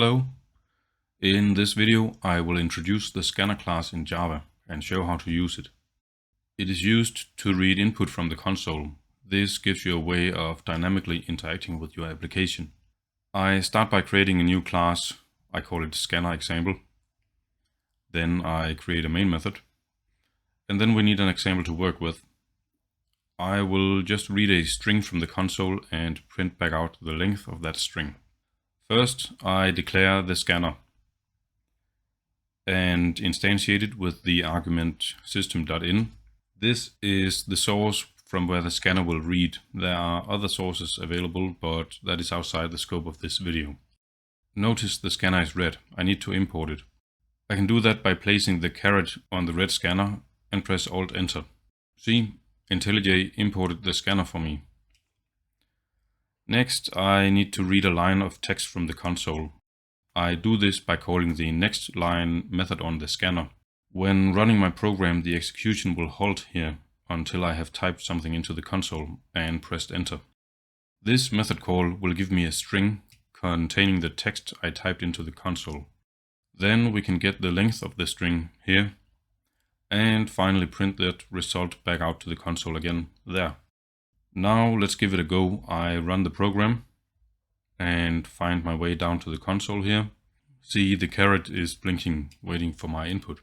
Hello! In this video I will introduce the scanner class in Java and show how to use it. It is used to read input from the console. This gives you a way of dynamically interacting with your application. I start by creating a new class. I call it scanner example. Then I create a main method. And then we need an example to work with. I will just read a string from the console and print back out the length of that string. First, I declare the scanner and instantiate it with the argument system.in. This is the source from where the scanner will read. There are other sources available, but that is outside the scope of this video. Notice the scanner is red. I need to import it. I can do that by placing the caret on the red scanner and press Alt-Enter. See, IntelliJ imported the scanner for me. Next, I need to read a line of text from the console. I do this by calling the next line method on the scanner. When running my program, the execution will halt here until I have typed something into the console and pressed enter. This method call will give me a string containing the text I typed into the console. Then we can get the length of the string here and finally print that result back out to the console again there. Now let's give it a go. I run the program and find my way down to the console here. See, the caret is blinking, waiting for my input.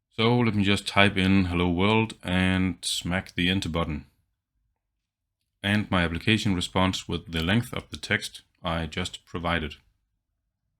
So let me just type in hello world and smack the enter button. And my application responds with the length of the text I just provided.